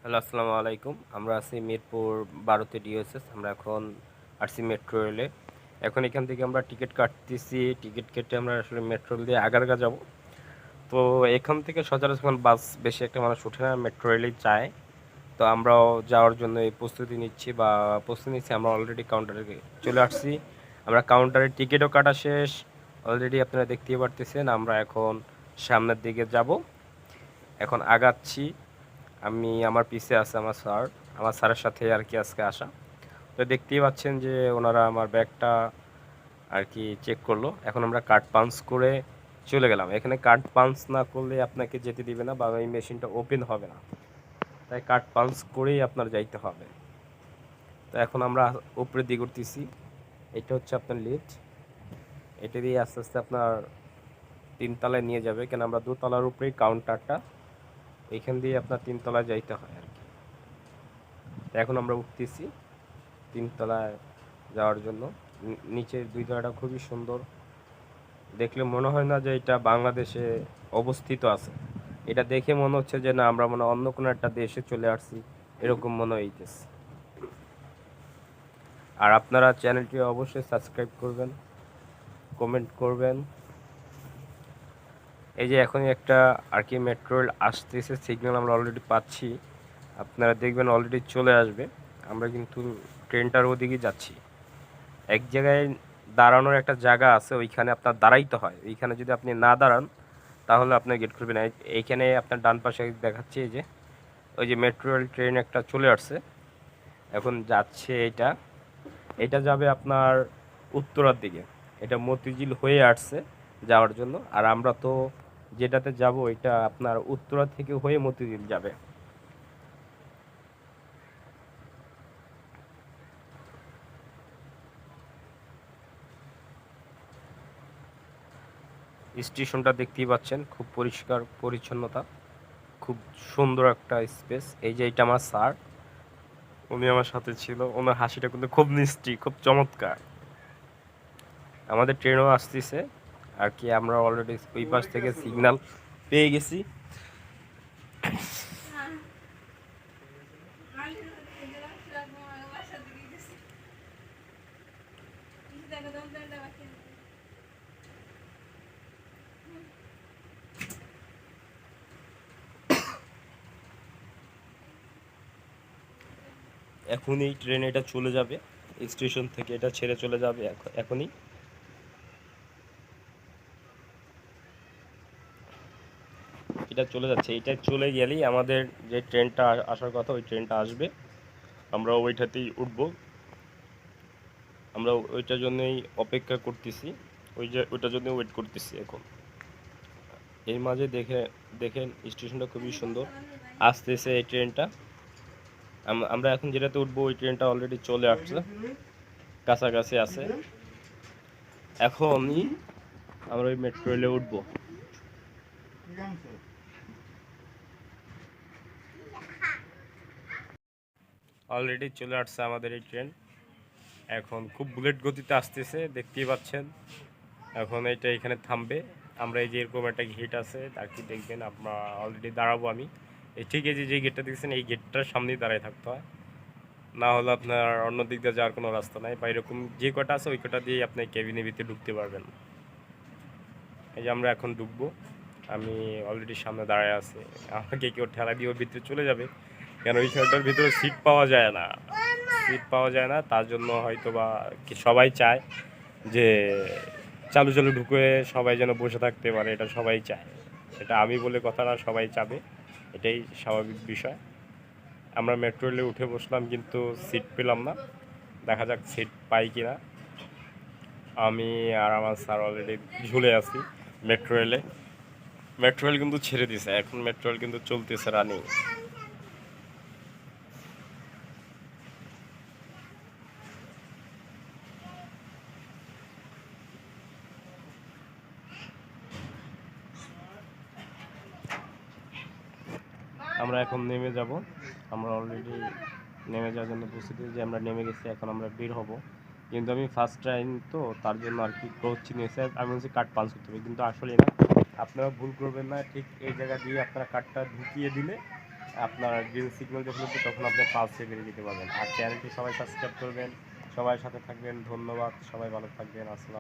Hello, আসসালামু আলাইকুম। আমরা আছি মিরপুর ১২তে ডিওএসএস। আমরা এখন আসছি মেট্রো রেলে। এখন এখান থেকে আমরা টিকিট কাটতেছি। টিকিট কেটে আমরা আসলে মেট্রো রেল দিয়ে আগারগা যাব। তো এখান থেকে সচরাচর বাস বেশি একটা মানুষ ওঠে না, মেট্রো রেলেই যায়। তো আমরাও যাওয়ার জন্য এই প্রস্তুতি নিচ্ছি বা প্রস্তুতি নিচ্ছি। আমরা অলরেডি কাউন্টারে চলে আসছি। আমরা কাউন্টারে টিকিটও কাটা শেষ। অলরেডি আপনারা দেখতেই পারতেছেন আমরা এখন সামনের দিকে যাব। এখন আগাচ্ছি। আমার পিছে আছে আমার স্যার। আমার স্যারের সাথে আর কি আজকে আসা। তো দেখতেই পাচ্ছেন যে ওনারা আমার ব্যাগটা আর কি চেক করলো। এখন আমরা কার্ড পাঞ্চ করে চলে গেলাম। এখানে কার্ড পাঞ্চ না করলে আপনাকে যেতে দিবে না বা এই মেশিনটা ওপেন হবে না। তাই কার্ড পাঞ্চ করেই আপনার যাইতে হবে। তো এখন আমরা উপরের দিকে উঠতেছি। এটা হচ্ছে আপনার লিফট। এটা দিয়ে আস্তে আস্তে আপনার ৩ তলায় নিয়ে যাবে। কেন আমরা ২ তলার উপরেই কাউন্টারটা। এখান দিয়ে আপনার ৩ তলায় যাইতে হয় আর কি। তো এখন আমরা উঠতেছি ৩ তলায় যাওয়ার জন্য। নিচের ২ তলাটা খুবই সুন্দর। দেখলে মনে হয় না যে এটা বাংলাদেশে অবস্থিত আছে। এটা দেখে মনে হচ্ছে যে না, আমরা মনে হয় অন্য কোনো একটা দেশে চলে আসছি, এরকম মনে হইতেছে। আর আপনারা চ্যানেলটি অবশ্যই সাবস্ক্রাইব করবেন, কমেন্ট করবেন। এই যে এখনই একটা আর কি মেট্রো রেল আসতেছে, সিগন্যাল আমরা অলরেডি পাচ্ছি। আপনারা দেখবেন অলরেডি চলে আসবে। আমরা কিন্তু ট্রেনটার ওদিকেই যাচ্ছি। এক জায়গায় দাঁড়ানোর একটা জায়গা আছে, ওইখানে আপনার দাঁড়াইতে হয়। ওইখানে যদি আপনি না দাঁড়ান তাহলে আপনার গেট খুলবে না। এইখানে আপনার ডান পাশে দেখাচ্ছে এই যে ওই যে মেট্রো রেল ট্রেন একটা চলে আসছে, এখন যাচ্ছে। এটা এটা যাবে আপনার উত্তরার দিকে। এটা মতিঝিল হয়ে আসছে যাওয়ার জন্য। আর আমরা তো যেটাতে যাব এটা আপনার উত্তরা থেকে হয়ে মতিঝিল যাবে। স্টেশনটা দেখতেই পাচ্ছেন, খুব পরিষ্কার পরিচ্ছন্নতা, খুব সুন্দর একটা স্পেস। এই যে এটা আমার স্যার, উনি আমার সাথে ছিল। ওনার হাসিটা কিন্তু খুব মিষ্টি, খুব চমৎকার। আমাদের ট্রেনও আসতেছে আর কি। আমরা অলরেডি ওই পাশ থেকে সিগন্যাল পেয়ে গেছি। এখনই ট্রেন এটা চলে যাবে, স্টেশন থেকে এটা ছেড়ে চলে যাবে এখনই। এটা চলে যাচ্ছে। এটা চলে গেলেই আমাদের যে ট্রেনটা আসার কথা ওই ট্রেনটা আসবে। আমরা ওইটাতেই উঠবো। আমরা ওইটার জন্যই অপেক্ষা করতেছি। ওইটার জন্য ওয়েট করতেছি এখন। এর মাঝে দেখেন স্টেশনটা খুবই সুন্দর। আসতেছে এই ট্রেনটা। আমরা এখন যেটাতে উঠবো ওই ট্রেনটা অলরেডি চলে আসছে, কাছাকাছি আছে। এখনই আমরা ওই মেট্রো রেলে উঠবো। অলরেডি চলে আসছে আমাদের এই ট্রেন। এখন খুব বুলেট গতিতে আসতেছে, দেখতেই পাচ্ছেন। এখন এটা এখানে থামবে। আমরা এই যে এরকম একটা গেট আছে আর কি, দেখবেন আমরা অলরেডি দাঁড়াবো আমি। এই ঠিক এই যে গেটটা দেখছেন, এই গেটটার সামনেই দাঁড়ায় থাকতে হয়, না হলে আপনার অন্য দিক দিয়ে যাওয়ার কোনো রাস্তা নাই। বা এরকম যে কটা আছে ওই কটা দিয়েই আপনি কেবিনের ভিতরে ঢুকতে পারবেন। এই যে আমরা এখন ঢুকবো। আমি অলরেডি সামনে দাঁড়ায় আছি। আমাকে কেউ ঠেলা দিয়ে ওর ভিতরে চলে যাবে, কেন ওই খেলাটার ভিতরে সিট পাওয়া যায় না। সিট পাওয়া যায় না, তার জন্য হয়তো বা সবাই চায় যে চালু চালু ঢুকে সবাই যেন বসে থাকতে পারে, এটা সবাই চায়। এটা আমি বলে কথা না, সবাই চাবে, এটাই স্বাভাবিক বিষয়। আমরা মেট্রো রেলে উঠে বসলাম কিন্তু সিট পেলাম না। দেখা যাক সিট পাই কিনা। আমি আর আমার স্যার অলরেডি ঝুলে আছি মেট্রো রেলে। মেট্রো রেল কিন্তু ছেড়ে দিছে, এখন মেট্রো রেল কিন্তু চলতেছে রানিং। আমরা এখন নেমে যাব। আমরা অলরেডি নেমে যাওয়ার জন্য প্রস্তুতি, যে আমরা নেমে গেছি, এখন আমরা বের হব। কিন্তু আমি ফার্স্ট টাইম তো, তার জন্য আর কি করছি নিয়েছে। আমি বলছি কার্ড পাঞ্চ করতে হবে, কিন্তু আসলে না, আপনারা ভুল করবেন না। ঠিক এই জায়গা দিয়ে আপনারা কার্ডটা ঢুকিয়ে দিলে আপনার গ্রিন সিগন্যাল যখন উঠবে তখন আপনি পালসে বেরিয়ে যেতে পারবেন। আর চ্যানেলটি সবাই সাবস্ক্রাইব করবেন, সবাই সাথে থাকবেন। ধন্যবাদ, সবাই ভালো থাকবেন। আসসালাম।